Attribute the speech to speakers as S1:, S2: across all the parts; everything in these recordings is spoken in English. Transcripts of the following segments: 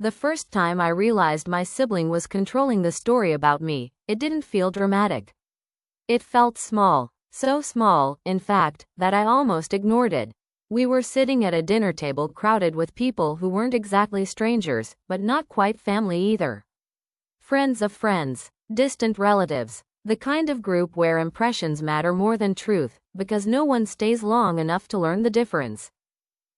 S1: The first time I realized my sibling was controlling the story about me, it didn't feel dramatic. It felt small, so small, in fact, that I almost ignored it. We were sitting at a dinner table crowded with people who weren't exactly strangers, but not quite family either. Friends of friends, distant relatives, the kind of group where impressions matter more than truth, because no one stays long enough to learn the difference.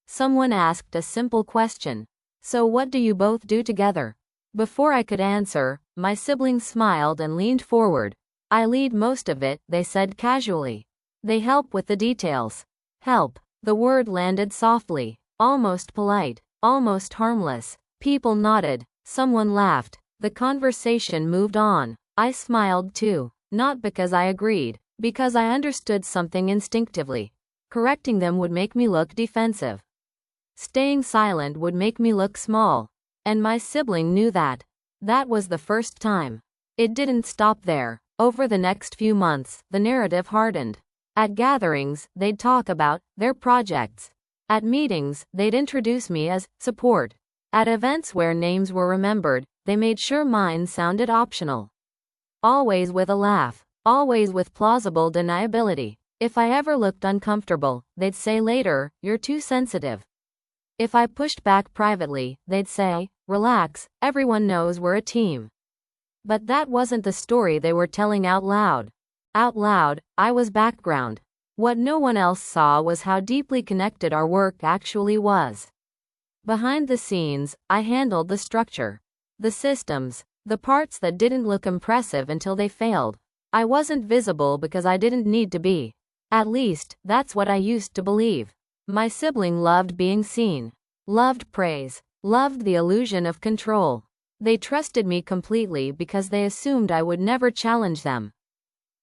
S1: Someone asked a simple question. So what do you both do together? Before I could answer, my sibling smiled and leaned forward. I lead most of it, they said casually. They help with the details. Help. The word landed softly, almost polite, almost harmless. People nodded. Someone laughed. The conversation moved on. I smiled too, not because I agreed, because I understood something instinctively. Correcting them would make me look defensive. Staying silent would make me look small. And my sibling knew that. That was the first time. It didn't stop there. Over the next few months, the narrative hardened. At gatherings, they'd talk about their projects. At meetings, they'd introduce me as support. At events where names were remembered, they made sure mine sounded optional. Always with a laugh. Always with plausible deniability. If I ever looked uncomfortable, they'd say later, "You're too sensitive." If I pushed back privately, they'd say, "Relax, everyone knows we're a team." But that wasn't the story they were telling out loud. Out loud, I was background. What no one else saw was how deeply connected our work actually was. Behind the scenes, I handled the structure. The systems. The parts that didn't look impressive until they failed. I wasn't visible because I didn't need to be. At least, that's what I used to believe. My sibling loved being seen. Loved praise. Loved the illusion of control. They trusted me completely because they assumed I would never challenge them.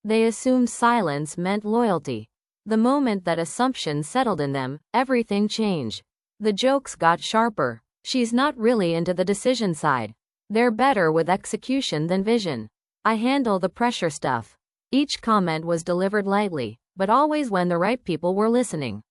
S1: They assumed silence meant loyalty. The moment that assumption settled in them, everything changed. The jokes got sharper. She's not really into the decision side. They're better with execution than vision. I handle the pressure stuff. Each comment was delivered lightly, but always when the right people were listening.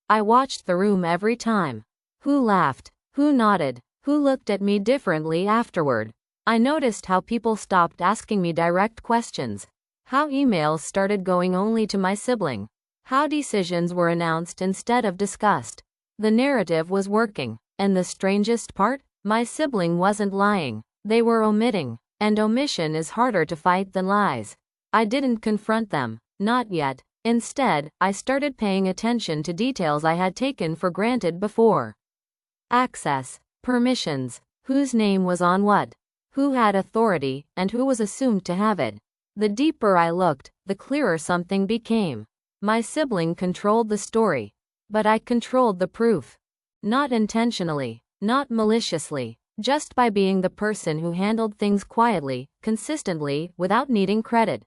S1: I watched the room every time. Who laughed? Who nodded? Who looked at me differently afterward? I noticed how people stopped asking me direct questions. How emails started going only to my sibling. How decisions were announced instead of discussed. The narrative was working. And the strangest part? My sibling wasn't lying. They were omitting. And omission is harder to fight than lies. I didn't confront them. Not yet. Instead, I started paying attention to details I had taken for granted before. Access. Permissions. Whose name was on what? Who had authority, and who was assumed to have it? The deeper I looked, the clearer something became. My sibling controlled the story. But I controlled the proof. Not intentionally. Not maliciously. Just by being the person who handled things quietly, consistently, without needing credit.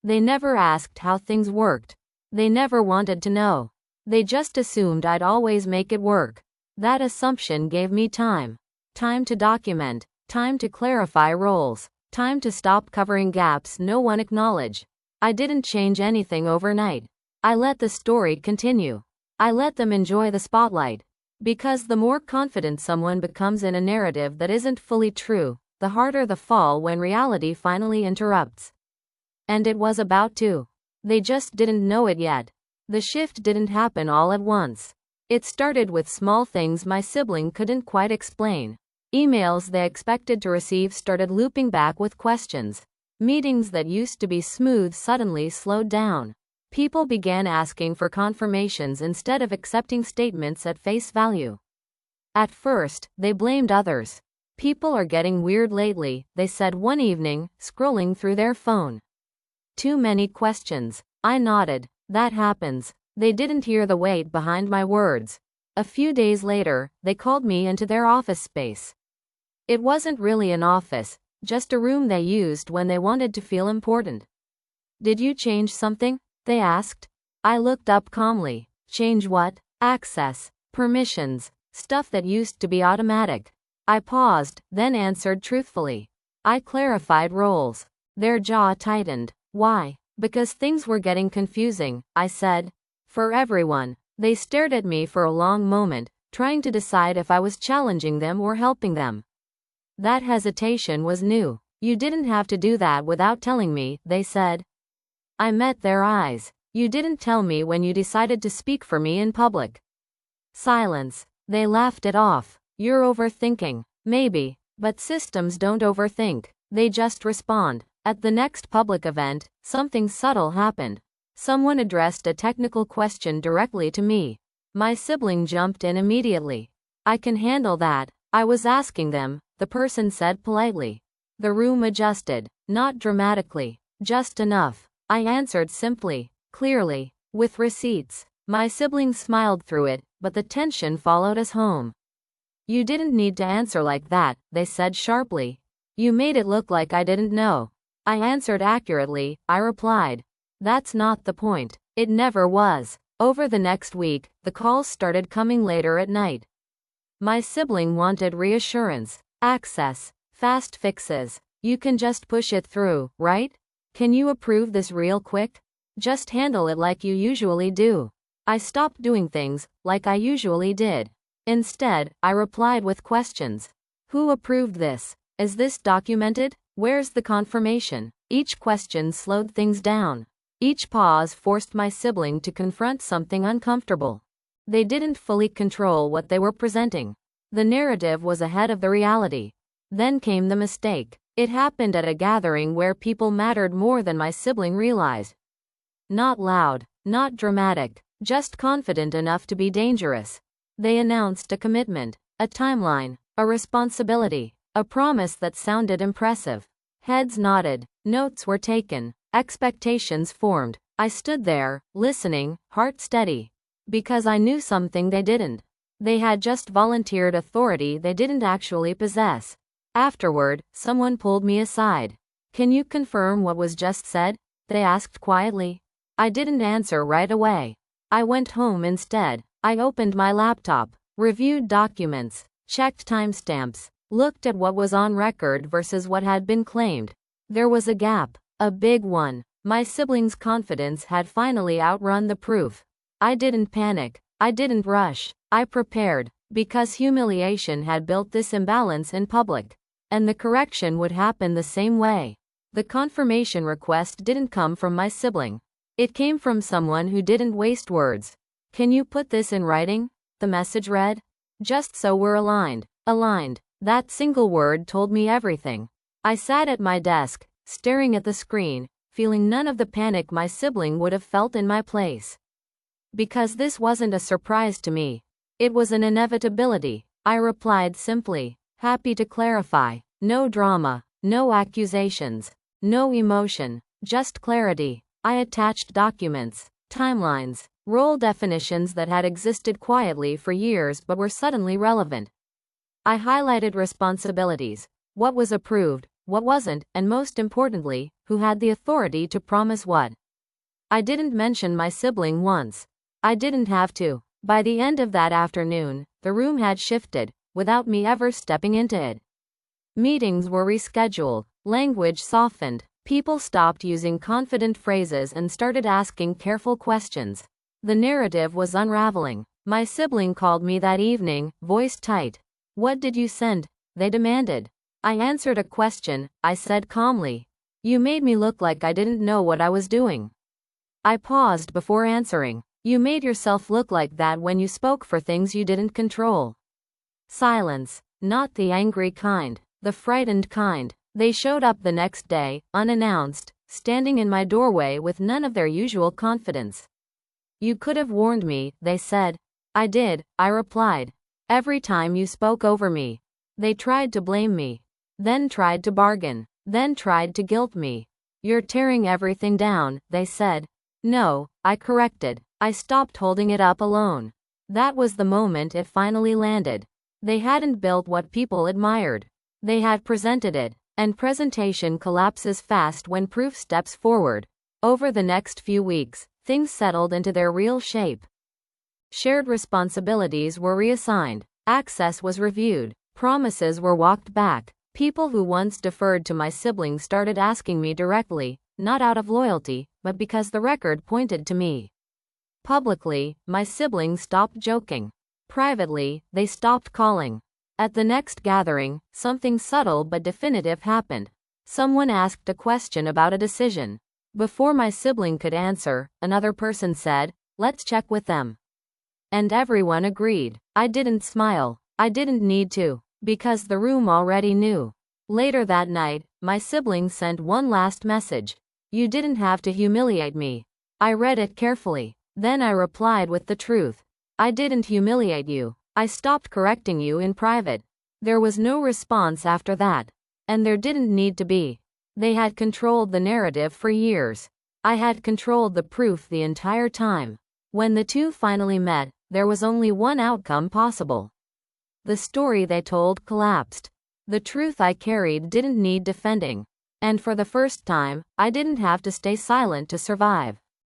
S1: They never asked how things worked. They never wanted to know. They just assumed I'd always make it work. That assumption gave me time. Time to document. Time to clarify roles. Time to stop covering gaps no one acknowledged. I didn't change anything overnight. I let the story continue. I let them enjoy the spotlight. Because the more confident someone becomes in a narrative that isn't fully true, the harder the fall when reality finally interrupts. And it was about to. They just didn't know it yet. The shift didn't happen all at once. It started with small things my sibling couldn't quite explain. Emails they expected to receive started looping back with questions. Meetings that used to be smooth suddenly slowed down. People began asking for confirmations instead of accepting statements at face value. At first, they blamed others. People are getting weird lately, they said one evening, scrolling through their phone. Too many questions. I nodded. That happens. They didn't hear the weight behind my words. A few days later, they called me into their office space. It wasn't really an office, just a room they used when they wanted to feel important. "Did you change something?" they asked. I looked up calmly. Change what? Access. Permissions. Stuff that used to be automatic. I paused, then answered truthfully. I clarified roles. Their jaw tightened. Why? Because things were getting confusing, I said. For everyone. They stared at me for a long moment, trying to decide if I was challenging them or helping them. That hesitation was new. You didn't have to do that without telling me, they said. I met their eyes. You didn't tell me when you decided to speak for me in public. Silence. They laughed it off. You're overthinking. Maybe. But systems don't overthink. They just respond. At the next public event, something subtle happened. Someone addressed a technical question directly to me. My sibling jumped in immediately. I can handle that. I was asking them, the person said politely. The room adjusted. Not dramatically. Just enough. I answered simply, clearly, with receipts. My sibling smiled through it, but the tension followed us home. You didn't need to answer like that, they said sharply. You made it look like I didn't know. I answered accurately, I replied. That's not the point. It never was. Over the next week, the calls started coming later at night. My sibling wanted reassurance, access, fast fixes. You can just push it through, right? Can you approve this real quick? Just handle it like you usually do. I stopped doing things like I usually did. Instead, I replied with questions. Who approved this? Is this documented? Where's the confirmation? Each question slowed things down. Each pause forced my sibling to confront something uncomfortable. They didn't fully control what they were presenting. The narrative was ahead of the reality. Then came the mistake. It happened at a gathering where people mattered more than my sibling realized. Not loud, not dramatic, just confident enough to be dangerous. They announced a commitment, a timeline, a responsibility, a promise that sounded impressive. Heads nodded, notes were taken, expectations formed. I stood there, listening, heart steady. Because I knew something they didn't. They had just volunteered authority they didn't actually possess. Afterward, someone pulled me aside. Can you confirm what was just said? They asked quietly. I didn't answer right away. I went home instead. I opened my laptop, reviewed documents, checked timestamps, looked at what was on record versus what had been claimed. There was a gap, a big one. My sibling's confidence had finally outrun the proof. I didn't panic. I didn't rush. I prepared, because humiliation had built this imbalance in public. And the correction would happen the same way. The confirmation request didn't come from my sibling. It came from someone who didn't waste words. Can you put this in writing? The message read. Just so we're aligned. Aligned. That single word told me everything. I sat at my desk, staring at the screen, feeling none of the panic my sibling would have felt in my place. Because this wasn't a surprise to me. It was an inevitability. I replied simply, happy to clarify. No drama, no accusations, no emotion, just clarity. I attached documents, timelines, role definitions that had existed quietly for years but were suddenly relevant. I highlighted responsibilities, what was approved, what wasn't, and most importantly, who had the authority to promise what. I didn't mention my sibling once. I didn't have to. By the end of that afternoon, the room had shifted, without me ever stepping into it. Meetings were rescheduled, language softened, people stopped using confident phrases and started asking careful questions. The narrative was unraveling. My sibling called me that evening, voice tight. What did you send? They demanded. I answered a question, I said calmly. You made me look like I didn't know what I was doing. I paused before answering. You made yourself look like that when you spoke for things you didn't control. Silence. Not the angry kind, the frightened kind. They showed up the next day, unannounced, standing in my doorway with none of their usual confidence. You could have warned me, they said. I did, I replied. Every time you spoke over me. They tried to blame me. Then tried to bargain. Then tried to guilt me. You're tearing everything down, they said. No, I corrected. I stopped holding it up alone. That was the moment it finally landed. They hadn't built what people admired. They had presented it, and presentation collapses fast when proof steps forward. Over the next few weeks, things settled into their real shape. Shared responsibilities were reassigned, access was reviewed, promises were walked back. People who once deferred to my siblings started asking me directly, not out of loyalty, but because the record pointed to me. Publicly, my siblings stopped joking. Privately, they stopped calling. At the next gathering, something subtle but definitive happened. Someone asked a question about a decision. Before my sibling could answer, another person said, "Let's check with them." And everyone agreed. I didn't smile. I didn't need to, because the room already knew. Later that night, my sibling sent one last message. "You didn't have to humiliate me." I read it carefully. Then I replied with the truth. "I didn't humiliate you. I stopped correcting you in private." There was no response after that. And there didn't need to be. They had controlled the narrative for years. I had controlled the proof the entire time. When the two finally met, there was only one outcome possible. The story they told collapsed. The truth I carried didn't need defending. And for the first time, I didn't have to stay silent to survive.